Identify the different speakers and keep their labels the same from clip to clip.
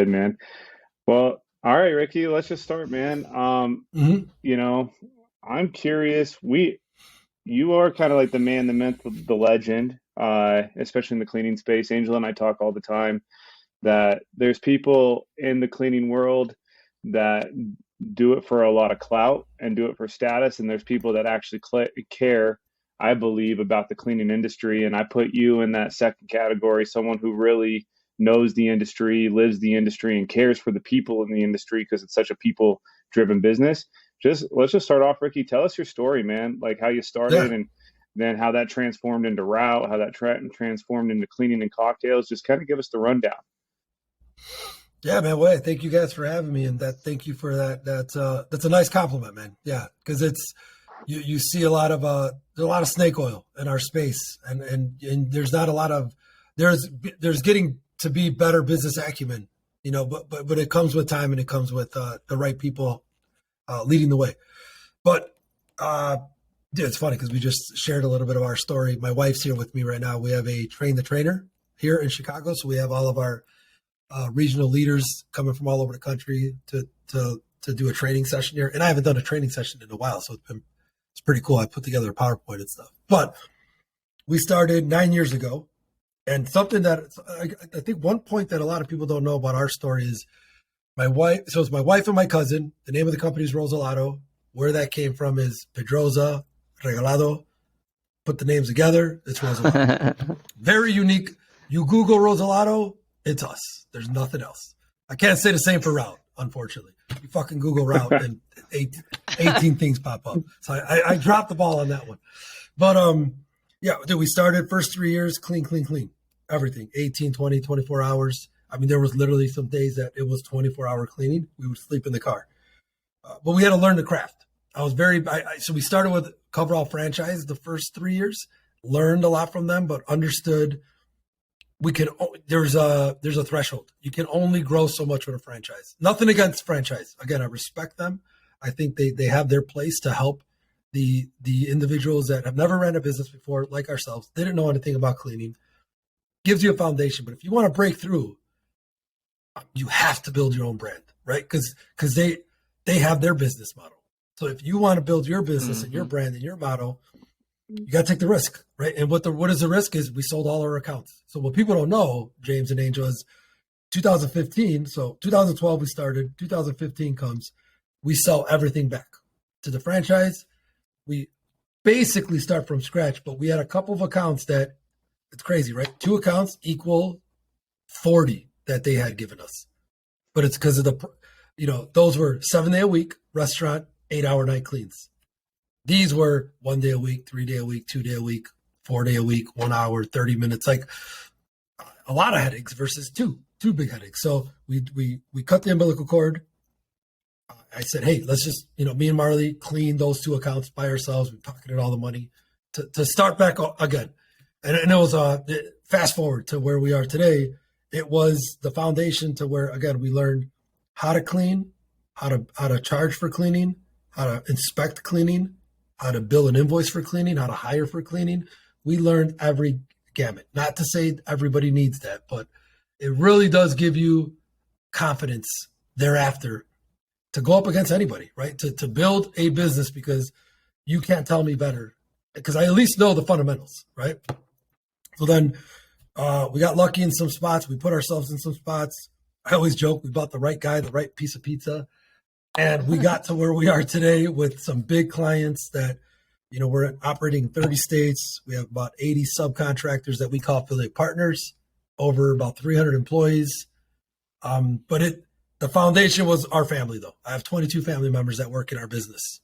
Speaker 1: Good, man. Well, all right, Ricky, let's just start, man.
Speaker 2: Hmm.
Speaker 1: You know, I'm curious. You are kind of like the man, the myth, the legend, especially in the cleaning space. Angela and I talk all the time that there's people in the cleaning world that do it for a lot of clout and do it for status, and there's people that actually care, I believe, about the cleaning industry. And I put you in that second category, someone who really knows the industry, lives the industry, and cares for the people in the industry because it's such a people-driven business. Just let's just start off, Ricky. Tell us your story, man. Like how you started
Speaker 2: Yeah.
Speaker 1: and then how that transformed into route, how that transformed into cleaning and cocktails. Just kind of give us the rundown.
Speaker 2: Yeah, man. Well, thank you guys for having me, and thank you for that. That's a nice compliment, man. Yeah, because it's you see a lot of there's a lot of snake oil in our space, and there's not a lot of there's getting to be better business acumen, but it comes with time and it comes with the right people leading the way. But yeah, it's funny because we just shared a little bit of our story. My wife's here with me right now. We have a train the trainer here in Chicago, so we have all of our regional leaders coming from all over the country to do a training session here. And I haven't done a training session in a while, so it's pretty cool. I put together a PowerPoint and stuff. But we started 9 years ago, and something that I think one point that a lot of people don't know about our story is my wife. So it's my wife and my cousin. The name of the company is Rozalado. Where that came from is Pedroza, Regalado. Put the names together, it's Rozalado. Very unique. You Google Rozalado, it's us. There's nothing else. I can't say the same for Route, unfortunately. You fucking Google Route and 18 things pop up. So I dropped the ball on that one. But yeah, dude, we started first 3 years, clean, clean, clean. Everything, 18, 20, 24 hours. I mean, there was literally some days that it was 24-hour cleaning. We would sleep in the car. But we had to learn the craft. So we started with Coverall franchise the first 3 years, learned a lot from them, but understood we can there's a threshold. You can only grow so much with a franchise. Nothing against franchise. Again, I respect them. I think they have their place to help the individuals that have never ran a business before, like ourselves. They didn't know anything about cleaning. Gives you a foundation. But if you want to break through, you have to build your own brand, right? Because they have their business model. So if you want to build your business and your brand and your model, you got to take the risk, right? And what is the risk is we sold all our accounts. So what people don't know, James and Angel, is 2015. So 2012 we started. 2015 comes, we sell everything back to the franchise. We basically start from scratch, but we had a couple of accounts that it's crazy, right? Two accounts equal 40 that they had given us, but it's because of those were 7 day a week restaurant, 8 hour night cleans. These were 1 day a week, 3 day a week, 2 day a week, 4 day a week, 1 hour, 30 minutes, like a lot of headaches versus two big headaches. So we cut the umbilical cord. I said, hey, let's just, me and Marley clean those two accounts by ourselves. We pocketed all the money to start back again. And it was fast forward to where we are today. It was the foundation to where, again, we learned how to clean, how to charge for cleaning, how to inspect cleaning, how to bill an invoice for cleaning, how to hire for cleaning. We learned every gamut. Not to say everybody needs that, but it really does give you confidence thereafter to go up against anybody, right? To build a business because you can't tell me better because I at least know the fundamentals, right? So then we got lucky in some spots. We put ourselves in some spots. I always joke we bought the right guy, the right piece of pizza. And we got to where we are today with some big clients that, we're operating in 30 states. We have about 80 subcontractors that we call affiliate partners, over about 300 employees. But the foundation was our family, though. I have 22 family members that work in our business.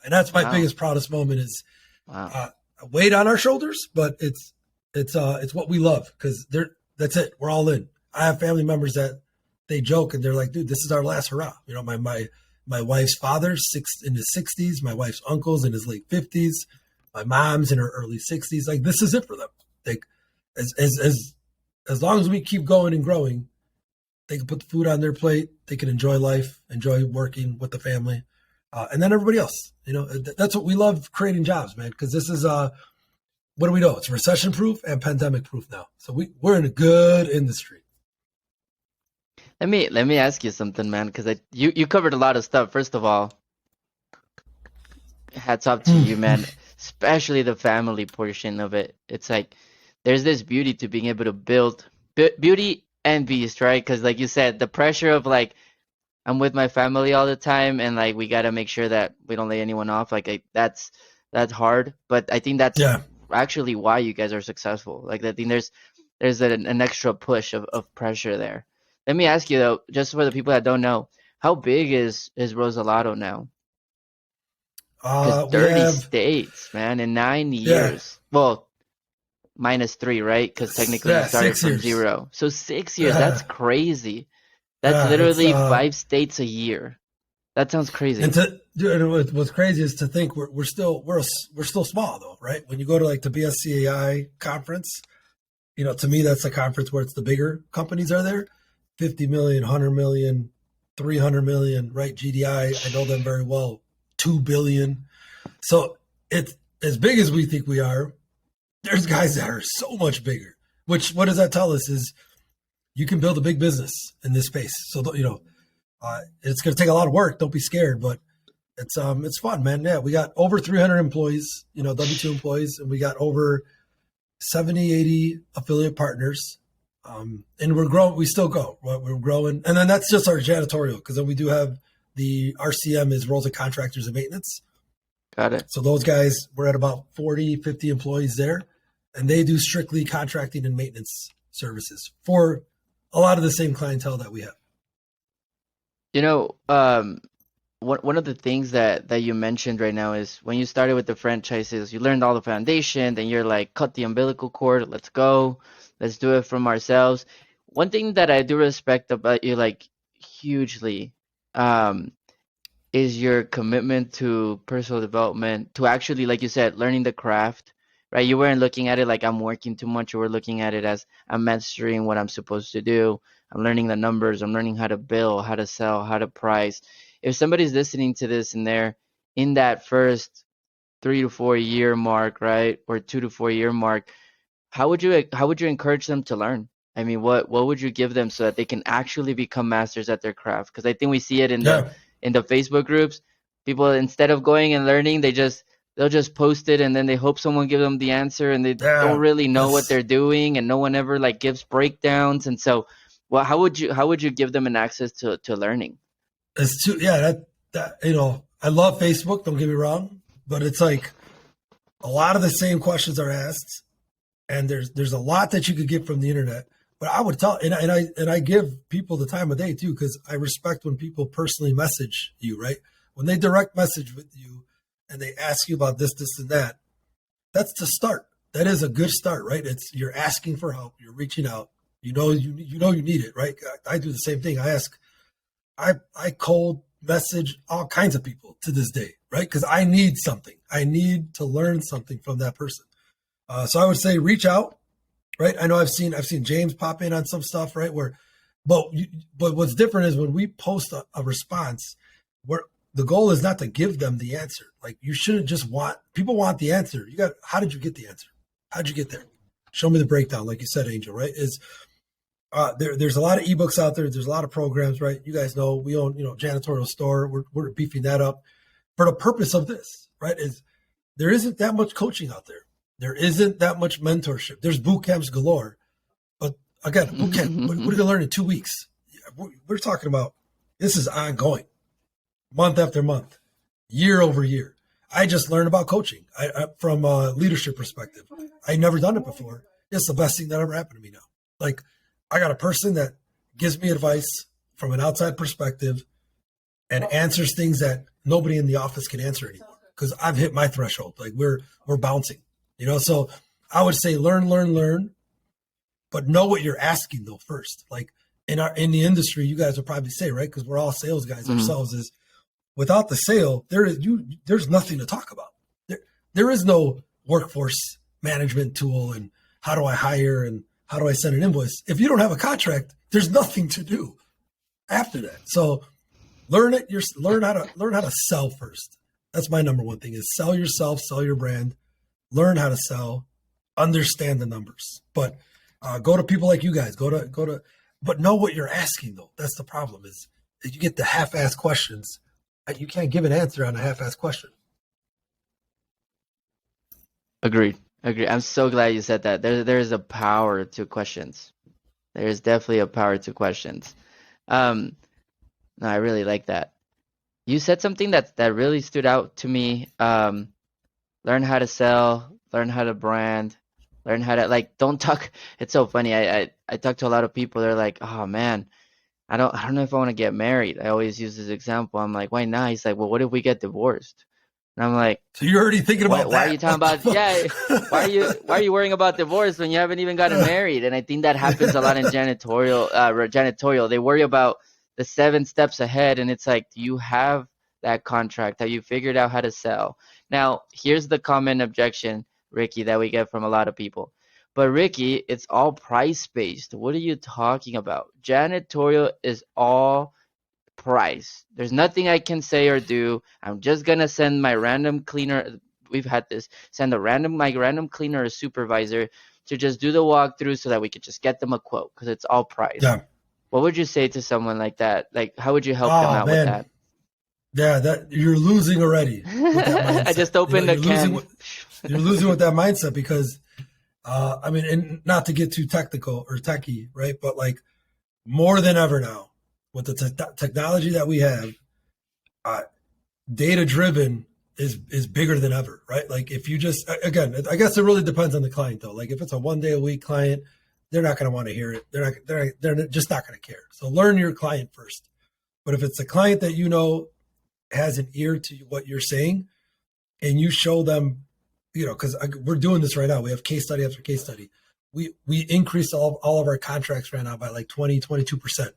Speaker 2: And that's my
Speaker 3: Wow.
Speaker 2: biggest, proudest moment is
Speaker 3: Wow.
Speaker 2: a weight on our shoulders, but it's what we love because that's it. We're all in. I have family members that they joke and they're like, dude, this is our last hurrah. My wife's father's in his 60s, my wife's uncle's in his late 50s, my mom's in her early 60s. Like this is it for them. Like as long as we keep going and growing, they can put the food on their plate, they can enjoy life, enjoy working with the family, and then everybody else. That's what we love, creating jobs, man. Because this is what do we know? It's recession proof and pandemic proof now. So we're in a good industry.
Speaker 3: Let me ask you something, man, because you covered a lot of stuff. First of all, hats off to you, man. Especially the family portion of it. It's like there's this beauty to being able to build beauty and beast, right? Because like you said, the pressure of like I'm with my family all the time, and like we gotta make sure that we don't lay anyone off. Like that's hard, but I think that's
Speaker 2: Yeah.
Speaker 3: actually why you guys are successful. Like I think there's an extra push of pressure there. Let me ask you though, just for the people that don't know, how big is Rosalado now? Because
Speaker 2: We
Speaker 3: 30
Speaker 2: have,
Speaker 3: states, man, in nine
Speaker 2: yeah,
Speaker 3: years. Well, -3, right? Because technically you
Speaker 2: yeah,
Speaker 3: started
Speaker 2: 6
Speaker 3: from
Speaker 2: years.
Speaker 3: zero. So 6 years, that's
Speaker 2: Yeah,
Speaker 3: crazy. That's
Speaker 2: yeah, it's,
Speaker 3: literally 5 states a year. That sounds
Speaker 2: and
Speaker 3: crazy.
Speaker 2: to, dude, and what's crazy is to think we're still small though, right? When you go to like the BSCAI conference, to me, that's a conference where it's the bigger companies are there, 50 million, 100 million, 300 million, right? GDI, I know them very well, 2 billion. So it's as big as we think we are. There's guys that are so much bigger, which what does that tell us is you can build a big business in this space. So, it's going to take a lot of work. Don't be scared, but it's fun, man. Yeah. We got over 300 employees, W2 employees, and we got over 70, 80 affiliate partners. And we're growing, we still go, right? We're growing. And then that's just our janitorial. Cause then we do have the RCM is roles of contractors and maintenance.
Speaker 3: Got it.
Speaker 2: So those guys, we're at about 40, 50 employees there, and they do strictly contracting and maintenance services for a lot of the same clientele that we have.
Speaker 3: You know, one of the things that you mentioned right now is when you started with the franchises, you learned all the foundation, then you're like, cut the umbilical cord, let's go, let's do it from ourselves. One thing that I do respect about you, like hugely, um, is your commitment to personal development, to actually, like you said, learning the craft, right? You weren't looking at it like I'm working too much. You were looking at it as I'm mastering what I'm supposed to do. I'm learning the numbers. I'm learning how to bill, how to sell, how to price. If somebody's listening to this and they're in that first 3 to 4 year mark, right, or 2 to 4 year mark, how would you encourage them to learn? I mean, what would you give them so that they can actually become masters at their craft? Because I think we see it
Speaker 2: Yeah.
Speaker 3: in the Facebook groups. People instead of going and learning, they'll just post it and then they hope someone give them the answer and they don't
Speaker 2: Yeah.
Speaker 3: really know what
Speaker 2: That's,
Speaker 3: they're doing and no one ever like gives breakdowns. And so, well, how would you give them an access to learning?
Speaker 2: it's too, yeah, I love Facebook. Don't get me wrong, but it's like a lot of the same questions are asked, and there's a lot that you could get from the internet. But I would tell, and I give people the time of day too, because I respect when people personally message you, right? When they direct message with you and they ask you about this, and that, that's the start. That is a good start, right? It's you're asking for help, you're reaching out. You need it, right? I do the same thing. I cold message all kinds of people to this day, right? Because I need something. I need to learn something from that person. So I would say reach out, right? I know I've seen James pop in on some stuff, right? But what's different is when we post a response, where the goal is not to give them the answer. Like you shouldn't just want people want the answer. How did you get the answer? How'd you get there? Show me the breakdown, like you said, Angel. Right? There's a lot of ebooks out there. There's a lot of programs, right? You guys know we own janitorial store. We're beefing that up for the purpose of this, right? Is there isn't that much coaching out there. There isn't that much mentorship. There's boot camps galore. But again, boot camp, what are you going to learn in 2 weeks? We're talking about this is ongoing, month after month, year over year. I just learned about coaching from a leadership perspective. I never done it before. It's the best thing that ever happened to me now. Like, I got a person that gives me advice from an outside perspective and answers things that nobody in the office can answer anymore because I've hit my threshold. Like we're bouncing, So I would say learn, but know what you're asking though first. Like in the industry, you guys will probably say, right? Because we're all sales guys ourselves. Is without the sale, there's nothing to talk about. There is no workforce management tool and how do I hire and how do I send an invoice? If you don't have a contract, there's nothing to do after that. So learn it. Learn how to sell first. That's my number one thing: is sell yourself, sell your brand, learn how to sell, understand the numbers. But go to people like you guys. but know what you're asking though. That's the problem is that you get the half-assed questions. You can't give an answer on a half-assed question.
Speaker 3: Agreed. Agreed. I'm so glad you said that. There's a power to questions. There's definitely a power to questions. No, I really like that. You said something that really stood out to me. Learn how to sell, learn how to brand, learn how to like don't talk. It's so funny. I talk to a lot of people. They're like, oh man, I don't know if I want to get married. I always use this example. I'm like, why not? He's like, well, what if we get divorced? And I'm like,
Speaker 2: so you're already thinking about
Speaker 3: why
Speaker 2: that?
Speaker 3: are you talking about? Yeah, why are you worrying about divorce when you haven't even gotten married? And I think that happens a lot in janitorial. Janitorial, they worry about the 7 steps ahead, and it's like, do you have that contract? Have you figured out how to sell? Now, here's the common objection, Ricky, that we get from a lot of people. But Ricky, it's all price based. What are you talking about? Janitorial is all price. There's nothing I can say or do. I'm just gonna send my random cleaner. We've had this. Send my random cleaner or supervisor to just do the walkthrough so that we could just get them a quote because it's all price.
Speaker 2: Yeah.
Speaker 3: What would you say to someone like that? Like, how would you help them out with that?
Speaker 2: Yeah, that you're losing already. With that mindset.
Speaker 3: I just opened a can.
Speaker 2: You're losing with that mindset because, I mean, and not to get too technical or techie, right? But like more than ever now, with the technology that we have, data driven is bigger than ever, right? Like if you just, again, I guess it really depends on the client though. Like if it's a 1 day a week client, they're not going to want to hear it. They're just not going to care. So learn your client first. But if it's a client that you know has an ear to what you're saying, and you show them, you know, because we're doing this right now. We have case study after case study. We increased all of our contracts right now by like 22%,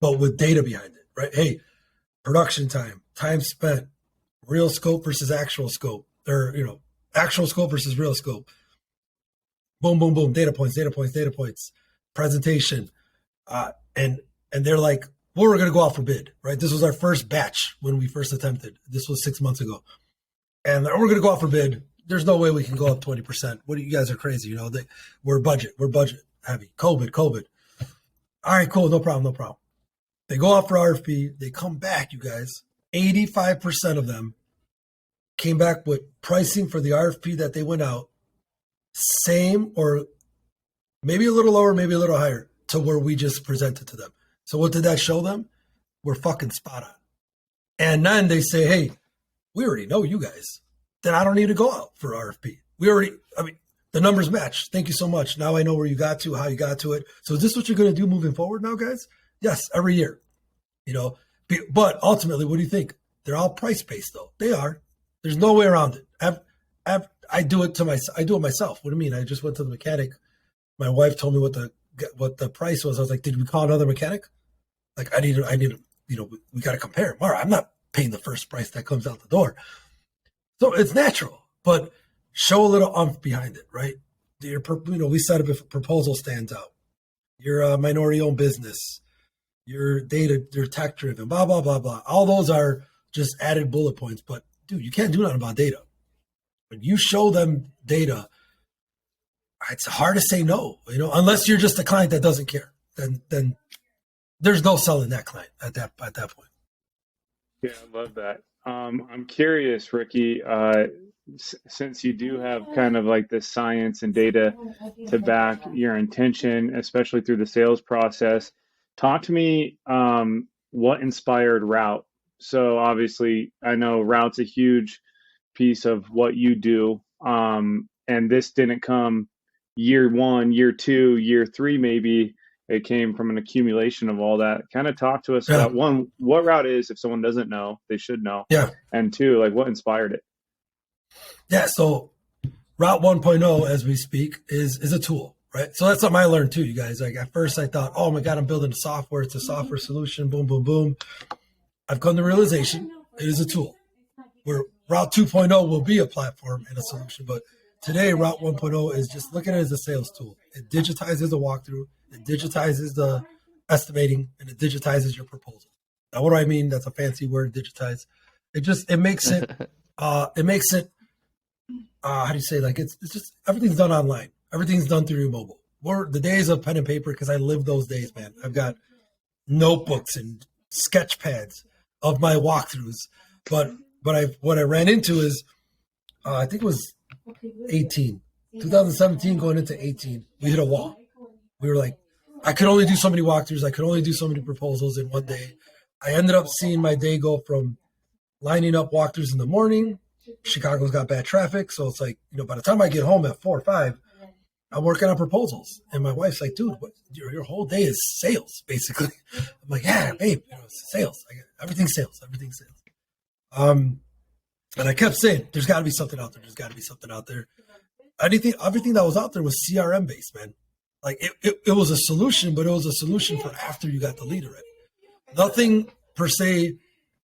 Speaker 2: but with data behind it, right? Hey, production time spent, real scope versus actual scope, or, you know, actual scope versus real scope. Boom, boom, boom, data points, presentation. And they're like, well, we're going to go out for bid, right? This was our first batch when we first attempted. This was 6 months ago. And we're going to go out for bid. There's no way we can go up 20%. What, you guys are crazy. You know, we're budget heavy. COVID. All right, cool. No problem. They go out for RFP. They come back, you guys. 85% of them came back with pricing for the RFP that they went out, same or maybe a little lower, maybe a little higher to where we just presented to them. So what did that show them? We're fucking spot on. And then they say, hey, we already know you guys. Then I don't need to go out for RFP. The numbers match. Thank you so much. Now I know where you got to, how you got to it. So is this what you're going to do moving forward now, guys? Yes, every year. You know, but ultimately, what do you think? They're all price-based, though. They are. There's no way around it. I do it myself. What do you mean? I just went to the mechanic. My wife told me what the price was. I was like, did we call another mechanic? Like, I need, you know, we got to compare. Mara, I'm not paying the first price that comes out the door. So it's natural, but show a little oomph behind it, right? We set up if a proposal stands out. You're a minority-owned business. Your data, you're tech-driven, blah, blah, blah, blah. All those are just added bullet points. But, dude, you can't do nothing about data. When you show them data, it's hard to say no, you know, unless you're just a client that doesn't care. Then there's no selling that client at that point.
Speaker 1: Yeah, I love that. I'm curious, Ricky, since you do have kind of like the science and data to back your intention, especially through the sales process, talk to me what inspired Route. So obviously, I know Route's a huge piece of what you do, and this didn't come year 1, year 2, year 3, maybe. It came from an accumulation of all that. Kind of talk to us about, one, what Route is. If someone doesn't know, they should know.
Speaker 2: Yeah.
Speaker 1: And 2, like, what inspired it?
Speaker 2: Yeah. So Route 1.0, as we speak, is a tool, right? So that's something I learned too, you guys. Like at first I thought, oh my God, I'm building a software. It's a software solution. Boom, boom, boom. I've come to the realization it is a tool. Where Route 2.0 will be a platform and a solution. But today, Route 1.0 is just look at it as a sales tool. It digitizes the walkthrough. It digitizes the estimating, and it digitizes your proposal. Now, what do I mean? That's a fancy word, digitize. It makes it, how do you say, like, it's just, everything's done online. Everything's done through your mobile. were the days of pen and paper because I live those days, man. I've got notebooks and sketch pads of my walkthroughs. But what I ran into is I think it was 2017 going into 18. We hit a wall. We were like, I could only do so many walkthroughs. I could only do so many proposals in one day. I ended up seeing my day go from lining up walkthroughs in the morning. Chicago's got bad traffic. So it's like, by the time I get home at 4 or 5, I'm working on proposals. And my wife's like, dude, your whole day is sales, basically. I'm like, yeah, babe, it's sales. Everything's sales. Everything's sales. And I kept saying, there's got to be something out there. There's got to be something out there. Everything that was out there was CRM based, man. Like it was a solution, but it was a solution for after you got the lead already. Nothing per se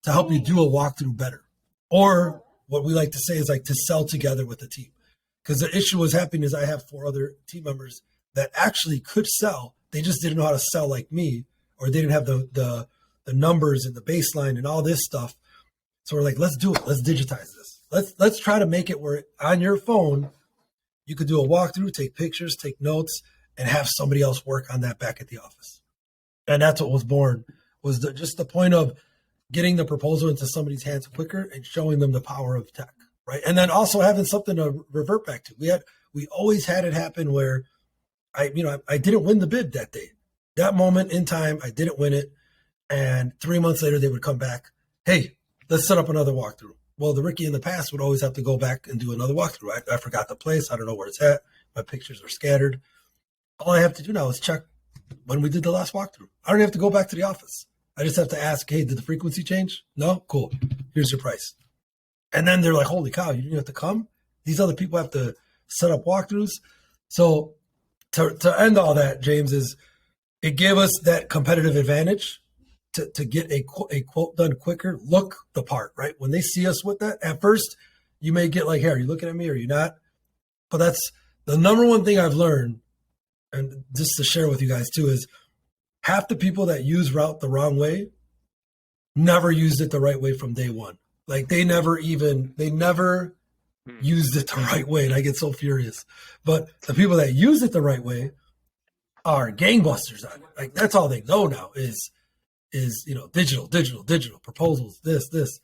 Speaker 2: to help you do a walkthrough better. Or what we like to say is like to sell together with the team. Because the issue was happening is I have 4 other team members that actually could sell. They just didn't know how to sell like me, or they didn't have the numbers and the baseline and all this stuff. So we're like, let's do it. Let's digitize this. Let's try to make it where on your phone, you could do a walkthrough, take pictures, take notes, and have somebody else work on that back at the office. And that's what was born, was just the point of getting the proposal into somebody's hands quicker and showing them the power of tech, right? And then also having something to revert back to. We always had it happen where I didn't win the bid that day. That moment in time, I didn't win it. And 3 months later, they would come back, hey, let's set up another walkthrough. Well, the Ricky in the past would always have to go back and do another walkthrough. I forgot the place. I don't know where it's at. My pictures are scattered. All I have to do now is check when we did the last walkthrough. I don't have to go back to the office. I just have to ask, hey, did the frequency change? No? Cool. Here's your price. And then they're like, holy cow, you didn't have to come? These other people have to set up walkthroughs. So to end all that, James, is it gave us that competitive advantage to get a quote done quicker, look the part, right? When they see us with that, at first, you may get like, hey, are you looking at me or are you not? But that's the number one thing I've learned, and just to share with you guys too, is half the people that use Route the wrong way never used it the right way from day one. Like they never used it the right way. And I get so furious. But the people that use it the right way are gangbusters on it. Like that's all they know now is digital proposals, this.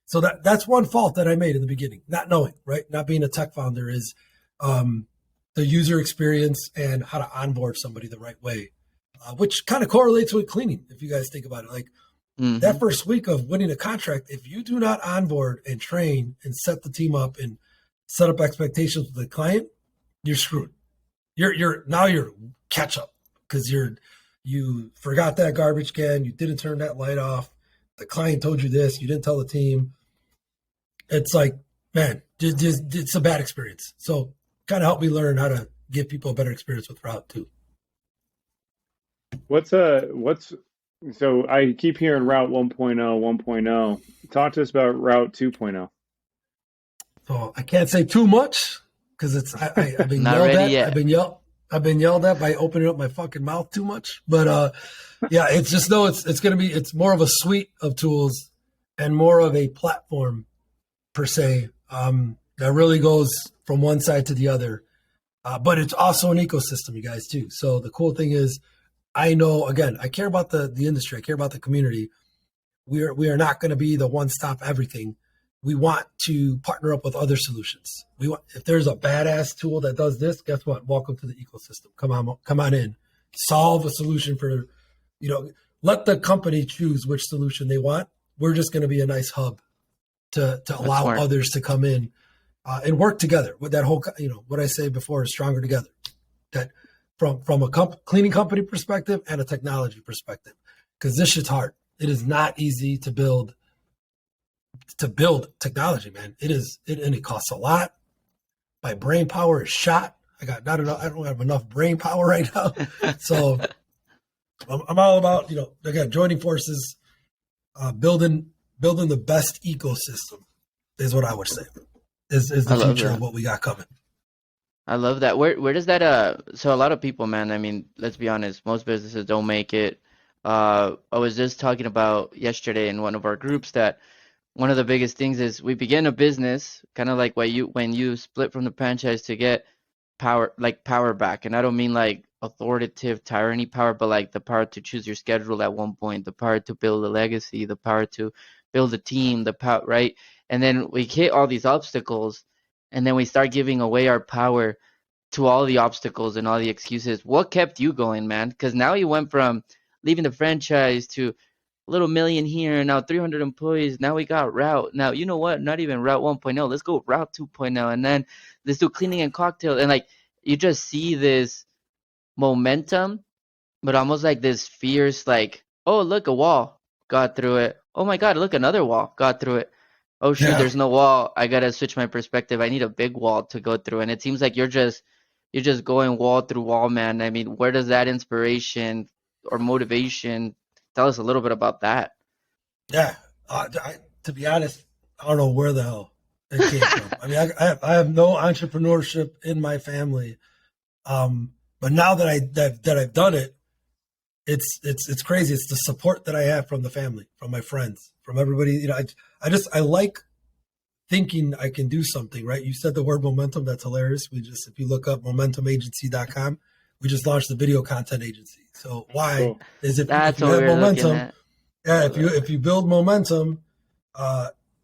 Speaker 2: So that's one fault that I made in the beginning, not knowing, right? Not being a tech founder is the user experience and how to onboard somebody the right way, which kind of correlates with cleaning. If you guys think about it, like that first week of winning a contract, if you do not onboard and train and set the team up and set up expectations with the client, you're screwed. You're catch up because you forgot that garbage can, you didn't turn that light off, the client told you this, you didn't tell the team. It's like, man, it's a bad experience. So kind of helped me learn how to give people a better experience with Route too.
Speaker 1: So I keep hearing Route 1.0. Talk to us about Route 2.0.
Speaker 2: So I can't say too much because I've been
Speaker 3: Not
Speaker 2: yelled
Speaker 3: ready
Speaker 2: at.
Speaker 3: yet.
Speaker 2: I've been yelled at by opening up my fucking mouth too much. But yeah, it's just it's more of a suite of tools and more of a platform per se that really goes from one side to the other. But it's also an ecosystem, you guys, too. So the cool thing is, I know, again, I care about the industry. I care about the community. We are not going to be the one-stop everything. We want to partner up with other solutions. If there's a badass tool that does this, guess what? Welcome to the ecosystem. Come on in. Solve a solution for, let the company choose which solution they want. We're just going to be a nice hub to allow others to come in and work together with that whole, what I say before is stronger together. That from a cleaning company perspective and a technology perspective, because this shit's hard. It is not easy to build technology, man. It is, and it costs a lot. My brain power is shot. I don't have enough brain power right now. So I'm all about, again, joining forces, building the best ecosystem is what I would say is the future of what we got coming.
Speaker 3: I love that. Where does that so a lot of people, man, I mean, let's be honest, most businesses don't make it. I was just talking about yesterday in one of our groups that one of the biggest things is we begin a business kind of like when you split from the franchise to get power back. And I don't mean like, authoritative tyranny power, but like the power to choose your schedule at one point, the power to build a legacy, the power to build a team, the power, right? And then we hit all these obstacles, and then we start giving away our power to all the obstacles and all the excuses. What kept you going, man? Because now you went from leaving the franchise to a little million here, and now 300 employees. Now we got Route. Now, you know what? Not even Route 1.0. Let's go Route 2.0. And then let's do cleaning and cocktail. And like, you just see this momentum, but almost like this fierce, like, oh, look, a wall, got through it. Oh my God, look, another wall, got through it. Oh shoot,
Speaker 2: Yeah.
Speaker 3: there's no wall. I gotta switch my perspective. I need a big wall to go through. And it seems like you're just going wall through wall, man. I mean, where does that inspiration or motivation? Tell us a little bit about that.
Speaker 2: Yeah. To be honest, I don't know where the hell it came from. I mean, I have no entrepreneurship in my family. But now that I've done it, it's crazy. It's the support that I have from the family, from my friends, from everybody. You know, I like thinking I can do something, right? You said the word momentum. That's hilarious. If you look up momentumagency.com, we just launched the video content agency. So why
Speaker 1: Cool.
Speaker 2: is if
Speaker 3: That's
Speaker 2: you
Speaker 3: what
Speaker 2: have
Speaker 3: we're looking
Speaker 2: momentum,
Speaker 3: at.
Speaker 2: yeah, if you build momentum,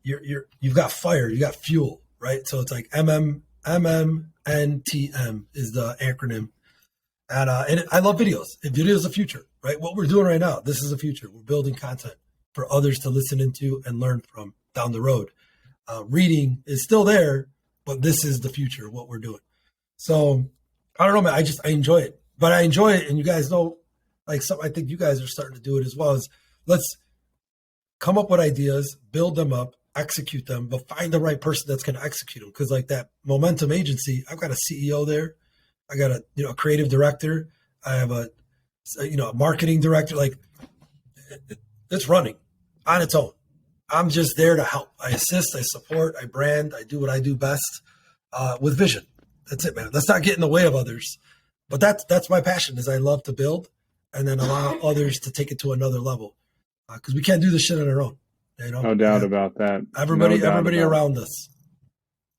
Speaker 2: you've got fire, you got fuel, right? So it's like MMNTM is the acronym. And I love videos. And video is the future, right? What we're doing right now, this is the future. We're building content for others to listen into and learn from down the road. Reading is still there, but this is the future of what we're doing. So I don't know, man. I enjoy it, but I enjoy it. And you guys know, like I think you guys are starting to do it as well. Is let's come up with ideas, build them up, execute them, but find the right person that's going to execute them. Because like that momentum agency, I've got a CEO there. I got a creative director. I have a marketing director. Like it's running on its own. I'm just there to help. I assist, I support, I brand, I do what I do best with vision. That's it, man. Let's not get in the way of others. But that's my passion. Is I love to build and then allow others to take it to another level because we can't do this shit on our own. You know,
Speaker 1: No doubt about that.
Speaker 2: Everybody
Speaker 1: about
Speaker 2: around us.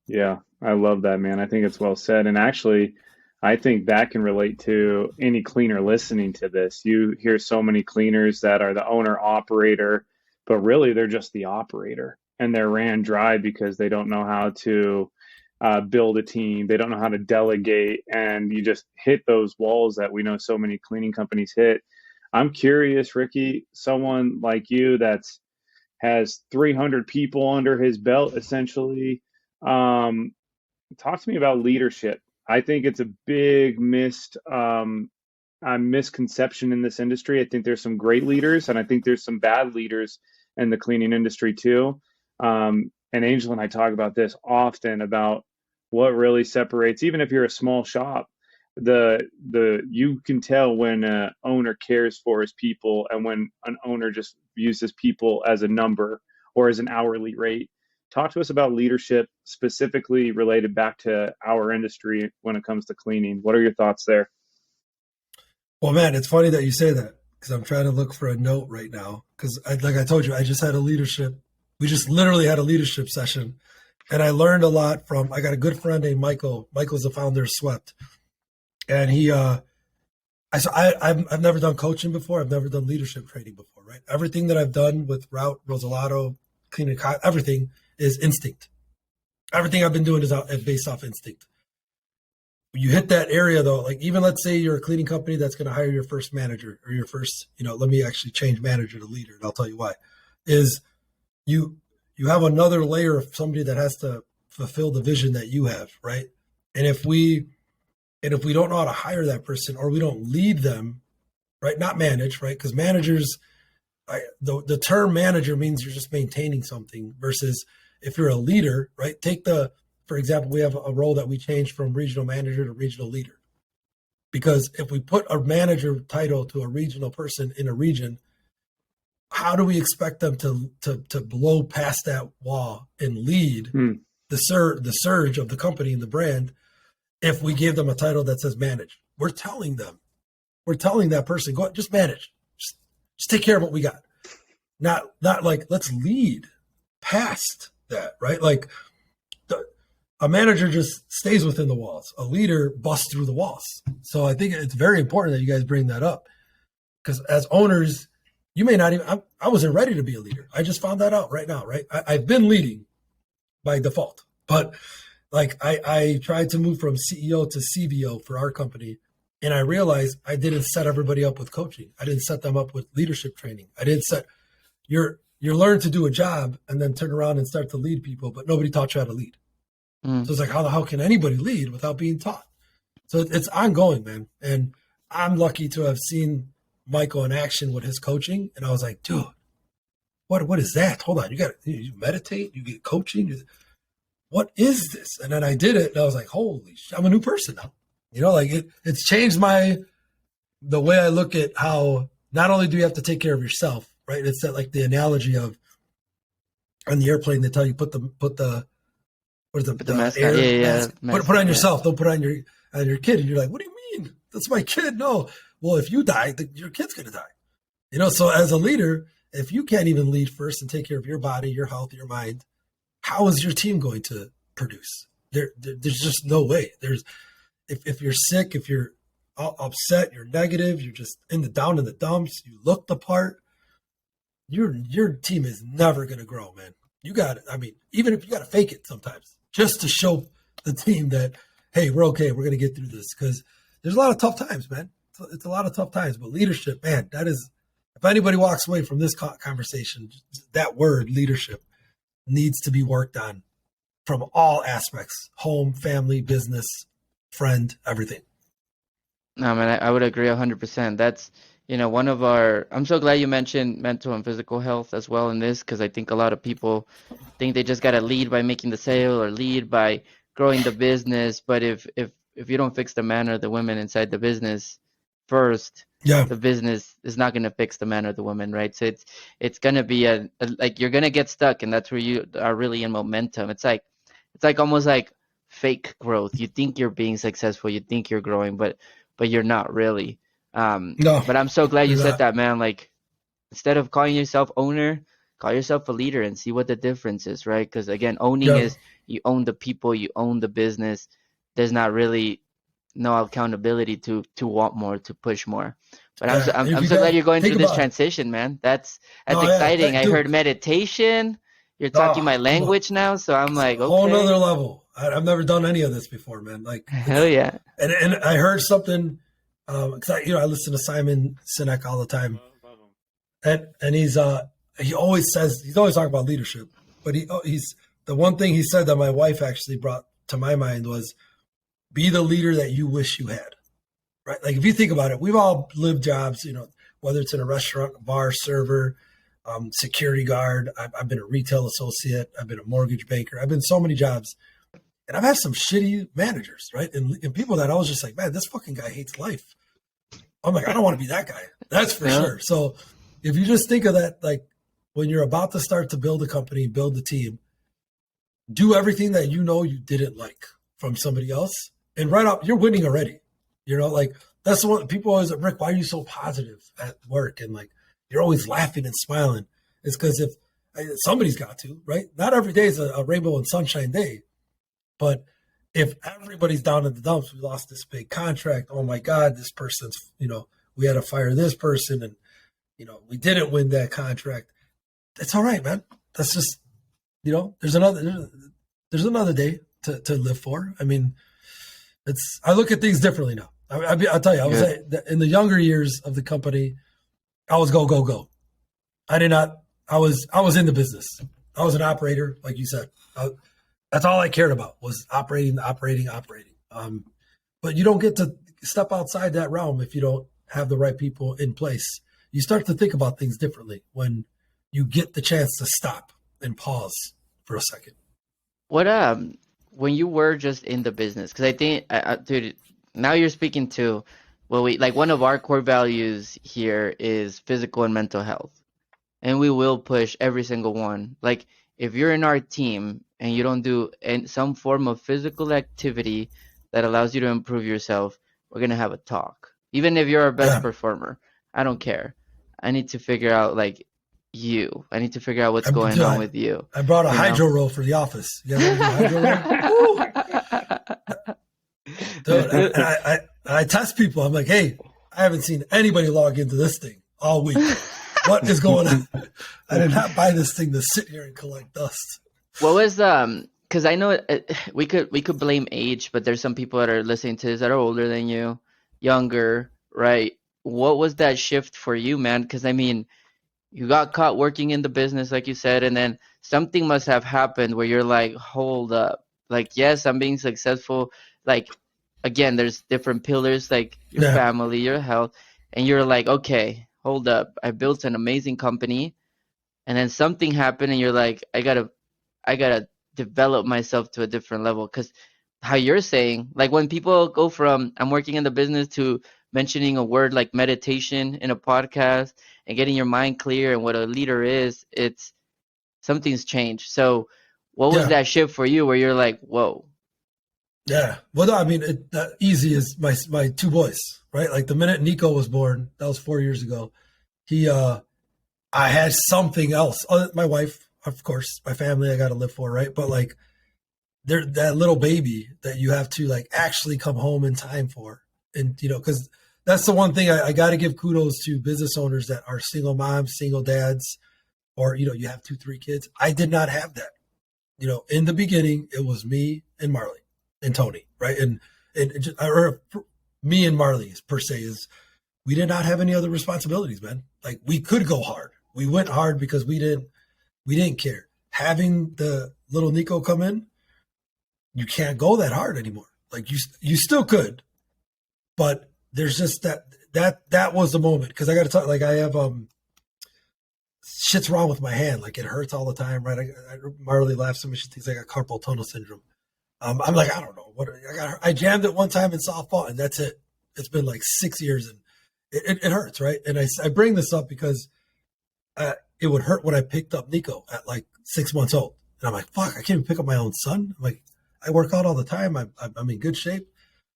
Speaker 1: Yeah, I love that, man. I think it's well said. And actually, I think that can relate to any cleaner listening to this. You hear so many cleaners that are the owner operator, but really they're just the operator and they're ran dry because they don't know how to build a team. They don't know how to delegate. And you just hit those walls that we know so many cleaning companies hit. I'm curious, Ricky, someone like you has 300 people under his belt, essentially. Talk to me about leadership. I think it's a big misconception in this industry. I think there's some great leaders, and I think there's some bad leaders in the cleaning industry too. And Angel and I talk about this often about what really separates, even if you're a small shop, you can tell when an owner cares for his people and when an owner just views his people as a number or as an hourly rate. Talk to us about leadership specifically related back to our industry when it comes to cleaning. What are your thoughts there?
Speaker 2: Well, man, it's funny that you say that because I'm trying to look for a note right now because like I told you, we just literally had a leadership session and I learned a lot I got a good friend named Michael. Michael's the founder of Swept. And I've never done coaching before. I've never done leadership training before, right? Everything that I've done with Route, Rozalado, Cleaning, everything is instinct. Everything I've been doing is based off instinct. When you hit that area though, like even let's say you're a cleaning company that's going to hire your first manager or your first, let me actually change manager to leader and I'll tell you why, is you have another layer of somebody that has to fulfill the vision that you have, right? And if we don't know how to hire that person or we don't lead them, right? Not manage, right? Because managers, the term manager means you're just maintaining something versus if you're a leader, right? For example, we have a role that we changed from regional manager to regional leader. Because if we put a manager title to a regional person in a region, how do we expect them to blow past that wall and lead the surge of the company and the brand if we give them a title that says manage? We're telling that person, go just manage. Just take care of what we got. Not like let's lead past that, right? Like a manager just stays within the walls. A leader busts through the walls. So I think it's very important that you guys bring that up, because as owners, you may not even. I wasn't ready to be a leader. I just found that out right now. Right, I've been leading by default, but like I tried to move from CEO to CVO for our company, and I realized I didn't set everybody up with coaching. I didn't set them up with leadership training. I didn't set you learn to do a job and then turn around and start to lead people, but nobody taught you how to lead. So it's like, how can anybody lead without being taught? So it's ongoing, man. And I'm lucky to have seen Michael in action with his coaching, and I was like, dude, what is that? Hold on, you meditate, you get coaching. What is this? And then I did it, and I was like, holy shit, I'm a new person now. You know, like it's changed the way I look at how not only do you have to take care of yourself, right? It's that, like, the analogy of on the airplane, they tell you put the what is it, the
Speaker 3: mask
Speaker 2: air
Speaker 3: on. Yeah,
Speaker 2: mask.
Speaker 3: mask
Speaker 2: Put it on
Speaker 3: on,
Speaker 2: yourself. Don't put it on your kid. And you're like, what do you mean? That's my kid. No. Well, if you die, your kid's gonna die. You know. So as a leader, if you can't even lead first and take care of your body, your health, your mind, how is your team going to produce? There's just no way. If you're sick, if you're upset, you're negative, you're just down in the dumps, you look the part, your team is never going to grow, man. You got it. I mean, even if you got to fake it sometimes just to show the team that, hey, we're okay. We're going to get through this, because there's a lot of tough times, man. It's a lot of tough times, but leadership, man, that is, if anybody walks away from this conversation, that word leadership needs to be worked on from all aspects: home, family, business, friend, everything.
Speaker 3: No, man, I would agree 100%. That's, one of our, I'm so glad you mentioned mental and physical health as well in this, because I think a lot of people think they just got to lead by making the sale or lead by growing the business. But if you don't fix the man or the women inside the business first,
Speaker 2: Yeah,
Speaker 3: the business is not going to fix the man or the woman, right? So it's going to be like you're going to get stuck, and that's where you are really in momentum. It's like almost like fake growth. You think you're being successful, you think you're growing, but you're not really.
Speaker 2: no,
Speaker 3: But I'm so glad you
Speaker 2: you're
Speaker 3: said
Speaker 2: not.
Speaker 3: that, man. Like, instead of calling yourself owner, call yourself a leader and see what the difference is, right? Because again, owning
Speaker 2: Yeah,
Speaker 3: is you own the people, you own the business. There's not really no accountability to want more, to push more. But
Speaker 2: yeah. And if
Speaker 3: I'm
Speaker 2: you
Speaker 3: so glad
Speaker 2: got,
Speaker 3: you're going
Speaker 2: think
Speaker 3: through this
Speaker 2: about it.
Speaker 3: transition, man. That's
Speaker 2: No, yeah,
Speaker 3: exciting. I
Speaker 2: dude.
Speaker 3: heard meditation. You're talking
Speaker 2: Oh,
Speaker 3: my
Speaker 2: come on.
Speaker 3: language now, so I'm
Speaker 2: It's a
Speaker 3: like,
Speaker 2: whole
Speaker 3: okay,
Speaker 2: nother level. I've never done any of this before, man. Like,
Speaker 3: hell
Speaker 2: it's,
Speaker 3: yeah.
Speaker 2: and I heard something, because I listen to Simon Sinek all the time,
Speaker 1: Love 'em.
Speaker 2: and he always talking about leadership, but he's the one thing he said that my wife actually brought to my mind was, be the leader that you wish you had. Right? Like, if you think about it, we've all lived jobs, whether it's in a restaurant, bar, server, security guard. I've been a retail associate. I've been a mortgage banker. I've been so many jobs, and I've had some shitty managers, right? And people that I was just like, man, this fucking guy hates life. I'm like, I don't want to be that guy. That's for
Speaker 3: Yeah.
Speaker 2: sure. So if you just think of that, like, when you're about to start to build a company, build a team, do everything that you didn't like from somebody else, and right up, you're winning already. Like, that's what people always like, Rick, why are you so positive at work? And like, you're always laughing and smiling. It's because if somebody's got to, right? Not every day is a rainbow and sunshine day, but if everybody's down in the dumps, we lost this big contract. Oh my God, this person's, we had to fire this person, and, we didn't win that contract. That's all right, man. That's just, there's another day to live for. I mean, I look at things differently now. I'll tell you, in the younger years of the company, I was go, go, go. I was in the business. I was an operator, like you said. That's all I cared about was operating. But you don't get to step outside that realm if you don't have the right people in place. You start to think about things differently when you get the chance to stop and pause for a second.
Speaker 3: What when you were just in the business, because I think, dude, now you're speaking to, well, we like one of our core values here is physical and mental health, and we will push every single one. Like, if you're in our team and you don't do some form of physical activity that allows you to improve yourself, we're gonna have a talk. Even if you're our best
Speaker 2: Yeah.
Speaker 3: performer, I don't care. I need to figure out, like, you. I need to figure out what's
Speaker 2: I'm,
Speaker 3: going
Speaker 2: dude,
Speaker 3: on with you.
Speaker 2: I brought a
Speaker 3: You know?
Speaker 2: hydro roll for the office. You guys ever do hydro roll? Woo! Dude, and I test people. I'm like, hey, I haven't seen anybody log into this thing all week. What is going on? I did not buy this thing to sit here and collect dust.
Speaker 3: What was because I know we could blame age, but there's some people that are listening to this that are older than you, younger, right? What was that shift for you, man? Because I mean, you got caught working in the business, like you said, and then something must have happened where you're like, hold up, like, yes, I'm being successful. Like, again, there's different pillars, like your
Speaker 2: Yeah.
Speaker 3: family, your health, and you're like, okay, hold up, I built an amazing company, and then something happened, and you're like, I gotta develop myself to a different level. Because how you're saying, like when people go from I'm working in the business to mentioning a word like meditation in a podcast and getting your mind clear and what a leader is, it's something's changed. So what was
Speaker 2: Yeah.
Speaker 3: that shift for you where you're like, whoa?
Speaker 2: Yeah. Well, I mean, easy is my two boys, right? Like the minute Nico was born, that was 4 years ago. I had something else. My wife, of course, my family I got to live for, right? But like, that little baby that you have to like actually come home in time for, and because that's the one thing I got to give kudos to business owners that are single moms, single dads, or you have 2-3 kids. I did not have that. In the beginning, it was me and Marley and Tony, right? Or me and Marley per se is we did not have any other responsibilities, man. Like we could go hard. We went hard because we didn't care. Having the little Nico come in, you can't go that hard anymore. Like you still could, but there's just that was the moment. Cause I got to talk, like I have, shit's wrong with my hand. Like it hurts all the time. Right. Marley laughs at me. She thinks I got carpal tunnel syndrome. I'm like, I don't know what I jammed it one time in softball and that's it. It's been like 6 years and it hurts. Right. And I bring this up because, it would hurt when I picked up Nico at like 6 months old. And I'm like, fuck, I can't even pick up my own son. I'm like, I work out all the time. I'm in good shape.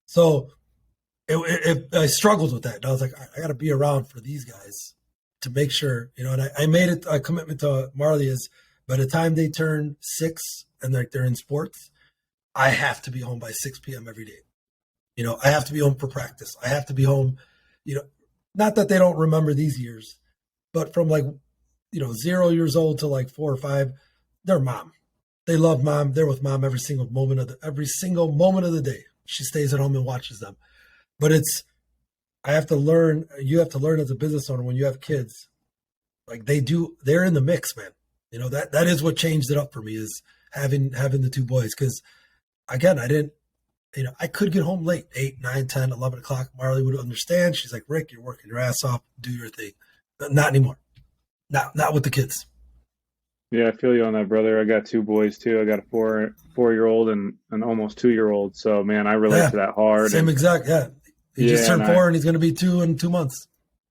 Speaker 2: So I struggled with that. And I was like, I got to be around for these guys to make sure, and I made it a commitment to Marley is by the time they turn 6 and they're in sports, I have to be home by 6 p.m. every day. I have to be home for practice. I have to be home, not that they don't remember these years, but from like, 0 years old to like 4 or 5, they're mom. They love mom. They're with mom every single moment of the day. She stays at home and watches them. But I have to learn. You have to learn as a business owner when you have kids, like they're in the mix, man. That is what changed it up for me is having the 2 boys. Cause again, I didn't, I could get home late, 8, 9, 10, 11 o'clock. Marley would understand. She's like, Rick, you're working your ass off. Do your thing. Not anymore. Not with the kids.
Speaker 1: Yeah, I feel you on that, brother. I got 2 boys too. I got a 4-year-old and an almost 2-year-old. So man, I relate to that hard.
Speaker 2: Same exact. Yeah. He just turned 4 and he's going to be 2 in 2 months.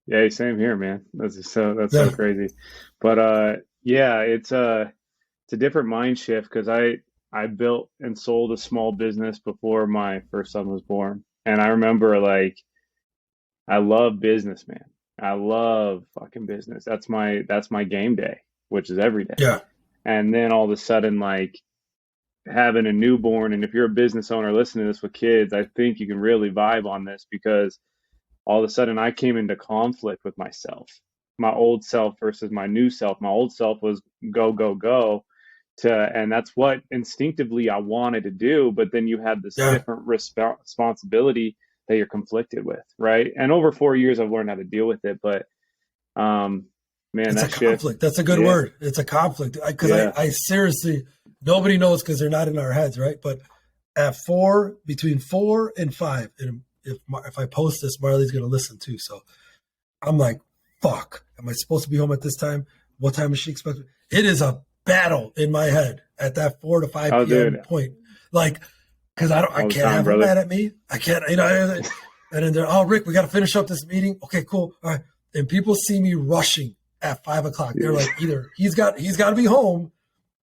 Speaker 1: Yeah, same here, man. That's so crazy. But yeah, it's a different mind shift because I built and sold a small business before my first son was born. And I remember like I love business, man. I love fucking business. That's my game day, which is every day.
Speaker 2: Yeah.
Speaker 1: And then all of a sudden, like having a newborn, and if you're a business owner listening to this with kids, I think you can really vibe on this because all of a sudden I came into conflict with myself, my old self versus my new self. My old self was go, go, go and that's what instinctively I wanted to do. But then you have this different responsibility that you're conflicted with, right? And over 4 years, I've learned how to deal with it. But man,
Speaker 2: it's
Speaker 1: that
Speaker 2: a conflict. That's a good word. It's a conflict because I seriously, nobody knows because they're not in our heads, right? But at between 4 and 5, and if I post this, Marley's going to listen too. So I'm like, fuck, am I supposed to be home at this time? What time is she expected? It is a battle in my head at that 4 to 5 p.m. point. Like, because I can't have her mad at me. I can't, and then they're, oh, Rick, we got to finish up this meeting. Okay, cool. All right. And people see me rushing at 5 o'clock. They're like, either he's got to be home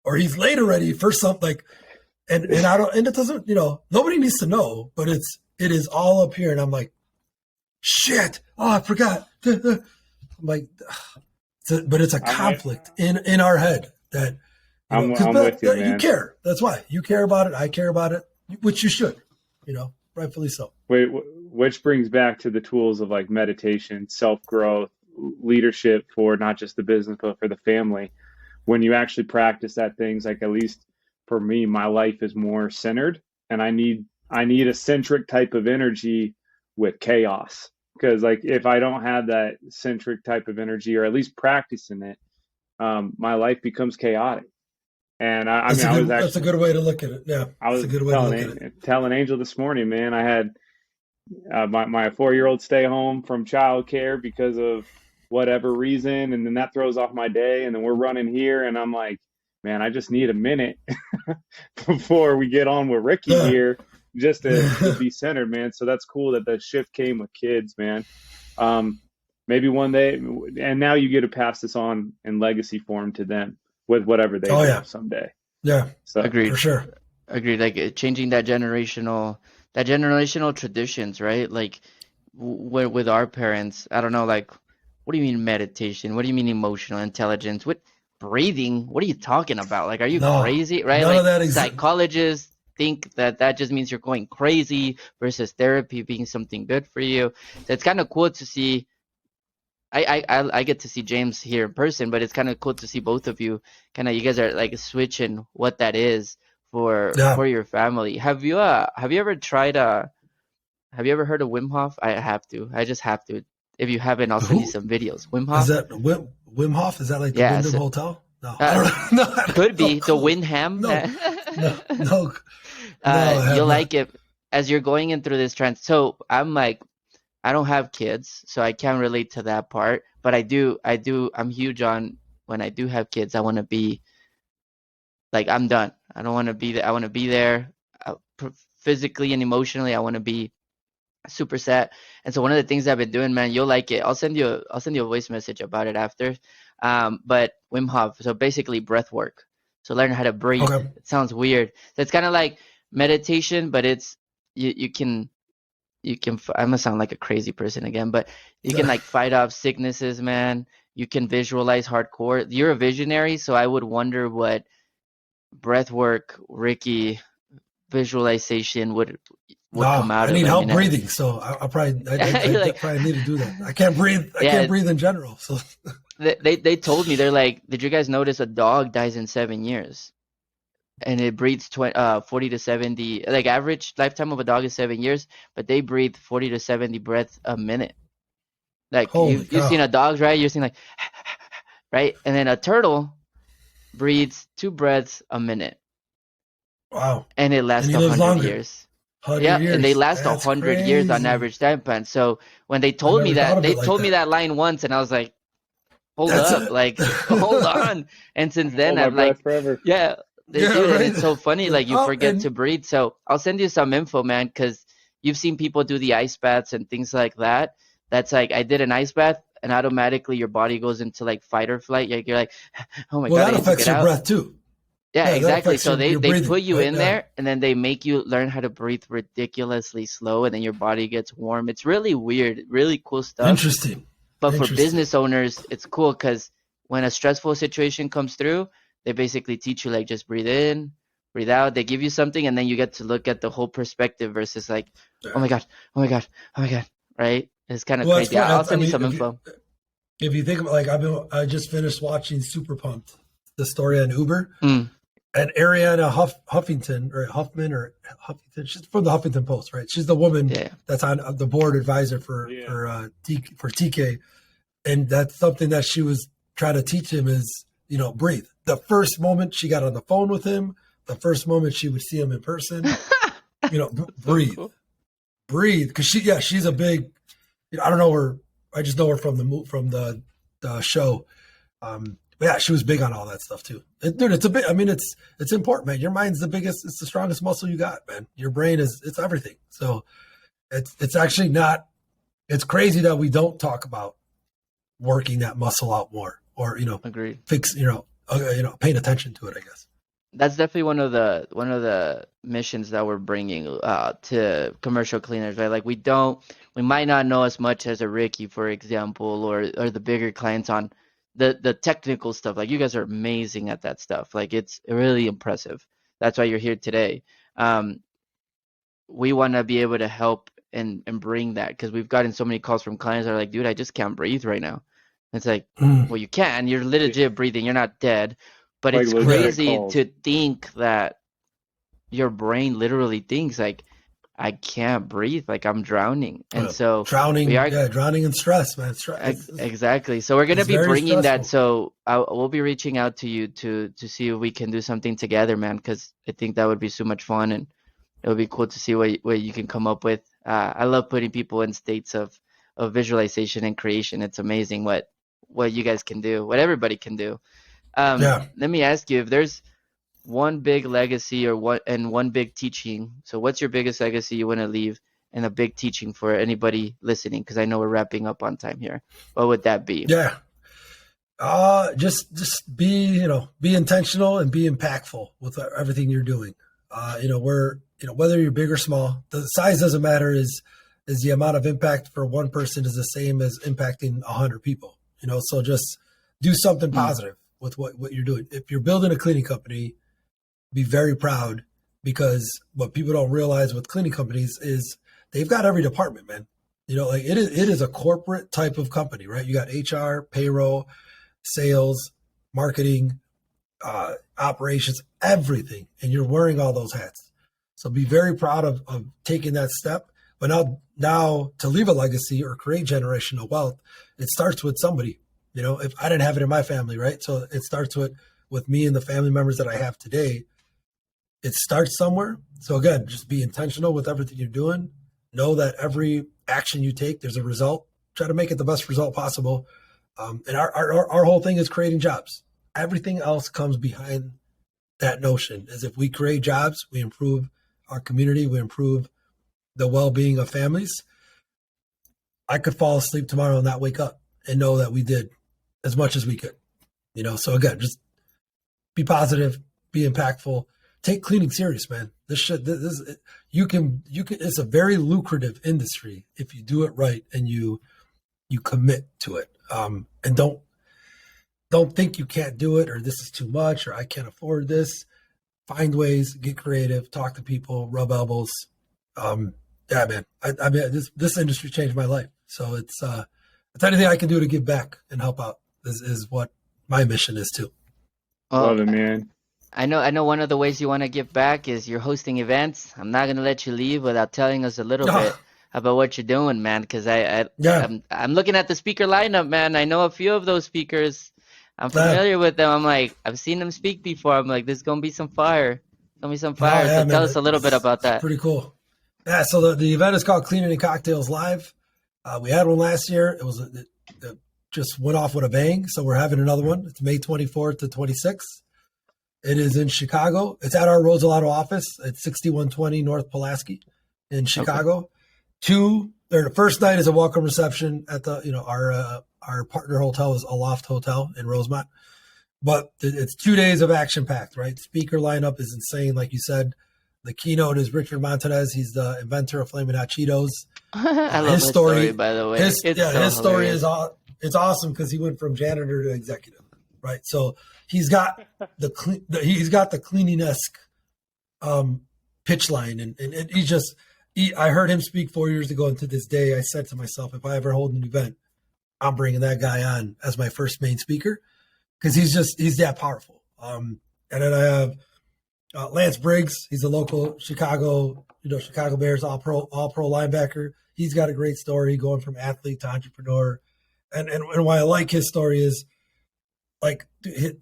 Speaker 2: or he's late already for something. Like, and I don't, and it doesn't, nobody needs to know, but it is all up here. And I'm like, shit. Oh, I forgot. I'm like, but it's a
Speaker 1: I'm with,
Speaker 2: conflict in our head that,
Speaker 1: I'm with you,
Speaker 2: you
Speaker 1: man.
Speaker 2: care. That's why you care about it. I care about it, which you should, rightfully so.
Speaker 1: Wait, which brings back to the tools of like meditation, self-growth, leadership for not just the business, but for the family. When you actually practice that things, like at least for me, my life is more centered, and I need a centric type of energy with chaos. Because like if I don't have that centric type of energy, or at least practicing it, my life becomes chaotic. And I mean,
Speaker 2: That's a good way to look at it. Yeah,
Speaker 1: I
Speaker 2: that's a
Speaker 1: was
Speaker 2: good way to look at it.
Speaker 1: telling Angel this morning, man, I had my 4-year-old stay home from childcare because of whatever reason, and then that throws off my day, and then we're running here, and I'm like, man, I just need a minute before we get on with Ricky
Speaker 2: Yeah.
Speaker 1: here, just to be centered, man. So that's cool that the shift came with kids, man. Maybe one day, and now you get to pass this on in legacy form to them with whatever they do someday.
Speaker 2: Yeah,
Speaker 1: So
Speaker 3: Agreed.
Speaker 2: for sure.
Speaker 3: Agreed. Like changing that generational traditions, right? Like with our parents, I don't know, like, what do you mean meditation? What do you mean emotional intelligence? What breathing? What are you talking about? Like, are you
Speaker 2: No,
Speaker 3: crazy? Right?
Speaker 2: none
Speaker 3: Like
Speaker 2: of that exists.
Speaker 3: psychologists think that just means you're going crazy versus therapy being something good for you. So it's kind of cool to see. I get to see James here in person, but it's kind of cool to see both of you. Kind of, you guys are like switching what that is for your family. Have you ever tried have you ever heard of Wim Hof? I have to. I just have to. If you haven't, I'll send you some videos. Wim Hof?
Speaker 2: Is that Wim Hof? Is that like the Wyndham Hotel? No, I don't know. No,
Speaker 3: could be the Windham.
Speaker 2: No.
Speaker 3: You'll like it as you're going in through this trans. So I'm like, I don't have kids, so I can't relate to that part. But I do. I'm huge on when I do have kids. I want to be like, I'm done. I don't want to be there. I want to be there physically and emotionally. I want to be super set. And so one of the things I've been doing, man, you'll like it. I'll send you a voice message about it after. But Wim Hof. So basically breath work. So learn how to breathe.
Speaker 2: Okay.
Speaker 3: It sounds weird. So it's kind of like meditation, but it's you can I'm gonna sound like a crazy person again, but you can like fight off sicknesses, man. You can visualize hardcore. You're a visionary, so I would wonder what breath work, Ricky, visualization would come out
Speaker 2: I need
Speaker 3: of it.
Speaker 2: help breathing, so I probably need to do that. I can't breathe. I can't breathe in general. So
Speaker 3: they told me, they're like, did you guys notice a dog dies in 7 years? And it breathes 40 to 70, like average lifetime of a dog is 7 years, but they breathe 40 to 70 breaths a minute. Like you've seen a dog, right? You're seeing like, right? And then a turtle breathes 2 breaths a minute.
Speaker 2: Wow.
Speaker 3: And it lasts 100 years.
Speaker 2: 100
Speaker 3: yeah,
Speaker 2: years.
Speaker 3: And they last
Speaker 2: That's
Speaker 3: 100 years on average lifespan. So when they told me that, that line once, and I was like, hold on. And since then, I'm like,
Speaker 1: forever.
Speaker 3: yeah.
Speaker 2: Right.
Speaker 3: It's so funny, like you forget to breathe. So I'll send you some info, man, because you've seen people do the ice baths and things like that. That's like, I did an ice bath, and automatically your body goes into like fight or flight. You're like, oh my God,
Speaker 2: that affects your breath too.
Speaker 3: Yeah, exactly. So they put you in there, and then they make you learn how to breathe ridiculously slow, and then your body gets warm. It's really weird, really cool stuff.
Speaker 2: Interesting.
Speaker 3: But for business owners, it's cool because when a stressful situation comes through, they basically teach you like, just breathe in, breathe out. They give you something, and then you get to look at the whole perspective versus like, oh my God, right? It's kind of crazy. I'll send you some info.
Speaker 2: If you think about, like, I just finished watching Super Pumped, the story on Uber, and Ariana Huffington, she's from the Huffington Post, right? She's the woman that's on the board advisor for TK, and that's something that she was trying to teach him is, breathe. The first moment she got on the phone with him, the first moment she would see him in person, breathe, breathe. Because she's a big, I don't know her. I just know her from the show. But yeah, she was big on all that stuff too. Dude, it's a bit. I mean, it's important, man. Your mind's the biggest. It's the strongest muscle you got, man. Your brain it's everything. So it's actually not. It's crazy that we don't talk about working that muscle out more, or
Speaker 3: Agreed.
Speaker 2: Paying attention to it, I guess.
Speaker 3: That's definitely one of the missions that we're bringing to commercial cleaners, right? Like we might not know as much as a Ricky, for example, or the bigger clients on the technical stuff. Like you guys are amazing at that stuff. Like it's really impressive. That's why you're here today. We want to be able to help and bring that, because we've gotten so many calls from clients that are like, dude, I just can't breathe right now. It's like, well, you can. You're legit breathing. You're not dead. But
Speaker 1: Like
Speaker 3: it's
Speaker 1: legitimate
Speaker 3: crazy
Speaker 1: calls.
Speaker 3: to think that your brain literally thinks like, I can't breathe, like I'm drowning. And so
Speaker 2: drowning,
Speaker 3: we are
Speaker 2: drowning in stress, man.
Speaker 3: exactly. So we're gonna
Speaker 2: it's
Speaker 3: be
Speaker 2: very
Speaker 3: bringing that.
Speaker 2: stressful.
Speaker 3: So we'll be reaching out to you to see if we can do something together, man. Because I think that would be so much fun, and it would be cool to see what you can come up with. I love putting people in states of visualization and creation. It's amazing what you guys can do, what everybody can do.
Speaker 2: Yeah.
Speaker 3: Let me ask you, if there's one big legacy or one big teaching. So what's your biggest legacy you want to leave, and a big teaching for anybody listening? Because I know we're wrapping up on time here. What would that be?
Speaker 2: Yeah. Just be intentional and be impactful with everything you're doing. Whether you're big or small, the size doesn't matter. Is the amount of impact for one person is the same as impacting 100 people. So just do something positive with what you're doing. If you're building a cleaning company, be very proud, because what people don't realize with cleaning companies is they've got every department, man. Like it is a corporate type of company, right? You got HR, payroll, sales, marketing, operations, everything. And you're wearing all those hats. So be very proud of taking that step. But now to leave a legacy or create generational wealth, it starts with somebody. If I didn't have it in my family, right? So it starts with me and the family members that I have today. It starts somewhere. So again, just be intentional with everything you're doing. Know that every action you take, there's a result. Try to make it the best result possible. And our whole thing is creating jobs. Everything else comes behind that notion. Is if we create jobs, we improve our community, we improve the well-being of families. I could fall asleep tomorrow and not wake up and know that we did as much as we could. So again, just be positive, be impactful. Take cleaning serious, man. You can. It's a very lucrative industry if you do it right and you commit to it. And don't think you can't do it, or this is too much, or I can't afford this. Find ways, get creative, talk to people, rub elbows. Yeah, man. I mean, this industry changed my life. So it's anything I can do to give back and help out is what my mission is too.
Speaker 1: Love it, man.
Speaker 3: I know one of the ways you want to give back is you're hosting events. I'm not gonna let you leave without telling us a little bit about what you're doing, man. Because I'm looking at the speaker lineup, man. I know a few of those speakers. I'm familiar with them. I'm like, I've seen them speak before. I'm like, there's gonna be some fire. Gonna be some fire. So tell us a little bit about that.
Speaker 2: Pretty cool. Yeah. So the event is called Cleaning and Cocktails Live. We had one last year. It just went off with a bang. So we're having another one. It's May 24th to 26th. It is in Chicago. It's at our Rozalado office at 6120 North Pulaski in Chicago. Okay. The first night is a welcome reception at our partner hotel is Aloft Hotel in Rosemont. But it's 2 days of action packed, right? Speaker lineup is insane, like you said. The keynote is Richard Montanez. He's the inventor of Flamin' Hot Cheetos.
Speaker 3: I love his story, by the way.
Speaker 2: His story is it's awesome because he went from janitor to executive, right? So he's got the cleaning-esque pitch line, and I heard him speak 4 years ago, and to this day, I said to myself, if I ever hold an event, I'm bringing that guy on as my first main speaker because he's that powerful. And then I have Lance Briggs. He's a local Chicago Bears all pro linebacker. He's got a great story going from athlete to entrepreneur. And why I like his story is like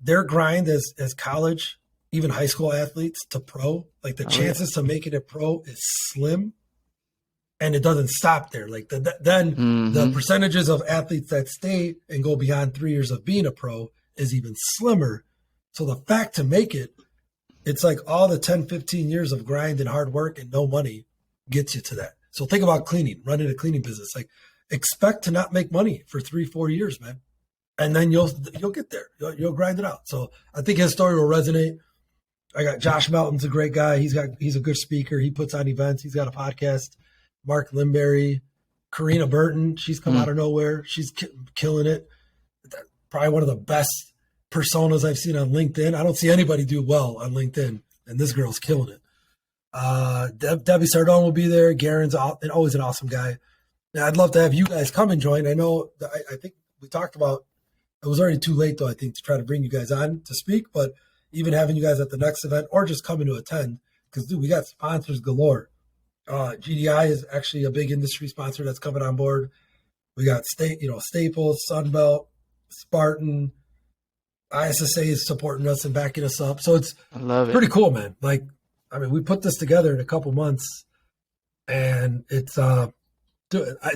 Speaker 2: their grind as college, even high school athletes to pro, like the chances to make it a pro is slim. And it doesn't stop there. Like the percentages of athletes that stay and go beyond 3 years of being a pro is even slimmer. So the fact to make it, it's like all the 10, 15 years of grind and hard work and no money gets you to that. So think about cleaning, running a cleaning business. Like expect to not make money for 3-4 years, man. And then you'll get there. You'll grind it out. So I think his story will resonate. I got Josh Melton's a great guy. He's a good speaker. He puts on events. He's got a podcast. Mark Limberry, Karina Burton. She's come out of nowhere. She's killing it. probably one of the best personas I've seen on LinkedIn. I don't see anybody do well on LinkedIn, and this girl's killing it. Debbie Sardone will be there. Garen's always an awesome guy. Now, I'd love to have you guys come and join. I know, I think we talked about, it was already too late, though, I think, to try to bring you guys on to speak, but even having you guys at the next event or just coming to attend, because, dude, we got sponsors galore. GDI is actually a big industry sponsor that's coming on board. We got Staples, Sunbelt, Spartan, ISSA is supporting us and backing us up. So it's pretty cool, man. Like, I mean, we put this together in a couple months, and it's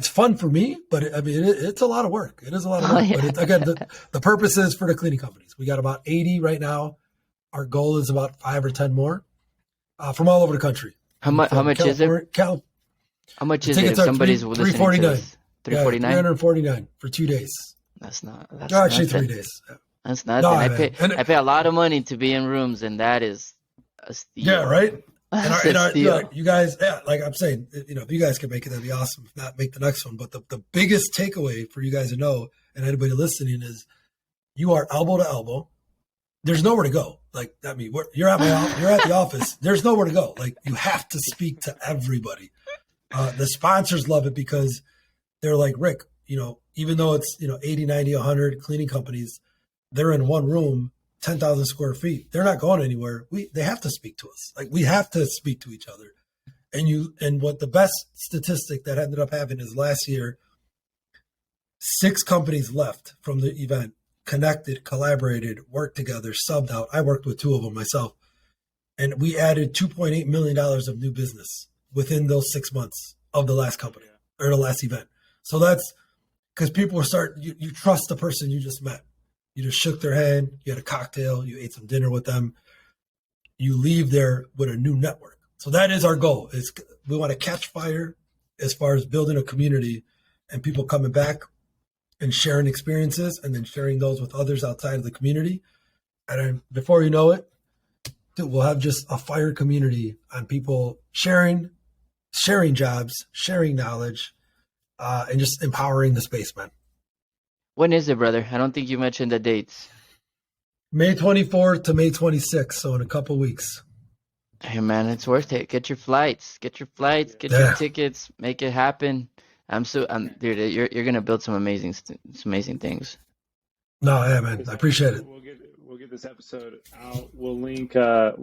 Speaker 2: fun for me, but it's a lot of work. It is a lot of work. But again, the purpose is for the cleaning companies. We got about 80 right now. Our goal is about 5 or 10 more from all over the country.
Speaker 3: How much is it? How much is it if somebody's listening to this? $349?
Speaker 2: $349 for 2 days.
Speaker 3: That's
Speaker 2: actually 3 days.
Speaker 3: That's nothing. I pay a lot of money to be in rooms, and that is a steal.
Speaker 2: Yeah, right? You guys, like I'm saying, if you guys can make it, that'd be awesome. If not, make the next one. But the biggest takeaway for you guys to know, and anybody listening, is you are elbow to elbow. There's nowhere to go. Like, I mean, you're at the office. There's nowhere to go. Like, you have to speak to everybody. The sponsors love it because they're like, Rick, even though it's 80, 90, 100 cleaning companies, they're in one room, 10,000 square feet. They're not going anywhere. They have to speak to us. Like, we have to speak to each other. And what the best statistic that ended up having is last year, 6 companies left from the event, connected, collaborated, worked together, subbed out. I worked with 2 of them myself. And we added $2.8 million of new business within those 6 months of the last company or the last event. So that's because people are you trust the person you just met. You just shook their hand, you had a cocktail, you ate some dinner with them. You leave there with a new network. So that is our goal. We want to catch fire as far as building a community and people coming back and sharing experiences and then sharing those with others outside of the community. And then before you know it, we'll have just a fire community on people sharing jobs, sharing knowledge, and just empowering the space, man.
Speaker 3: When is it, brother? I don't think you mentioned the dates.
Speaker 2: May 24th to May 26th, so in a couple weeks.
Speaker 3: Hey, man, it's worth it. Get your flights, get your tickets, make it happen. Dude, you're gonna build some amazing things.
Speaker 2: No, yeah, man, I appreciate it.
Speaker 1: We'll get this episode out. We'll link the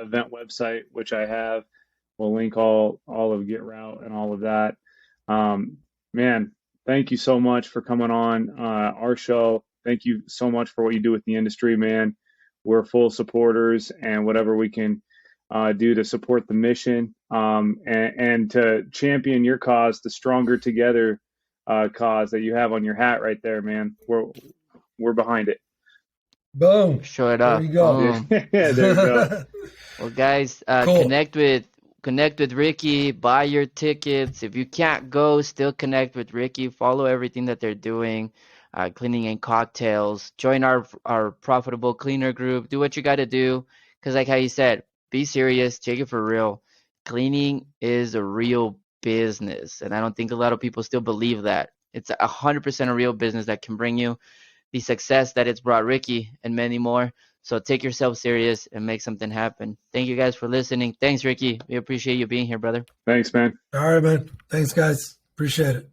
Speaker 1: event website, which I have. We'll link all of Get Route and all of that. Man, thank you so much for coming on our show. Thank you so much for what you do with the industry, man. We're full supporters, and whatever we can do to support the mission and to champion your cause, the Stronger Together cause that you have on your hat right there, man. We're behind it.
Speaker 2: Boom.
Speaker 3: Show it up.
Speaker 2: There you go.
Speaker 1: Yeah, there you go.
Speaker 3: Well, guys,
Speaker 2: cool.
Speaker 3: Connect with Ricky, buy your tickets. If you can't go, still connect with Ricky. Follow everything that they're doing, cleaning and cocktails. Join our profitable cleaner group. Do what you got to do. Because like how you said, be serious, take it for real. Cleaning is a real business. And I don't think a lot of people still believe that. It's 100% a real business that can bring you the success that it's brought Ricky and many more. So take yourself serious and make something happen. Thank you guys for listening. Thanks, Ricky. We appreciate you being here, brother.
Speaker 1: Thanks, man.
Speaker 2: All right, man. Thanks, guys. Appreciate it.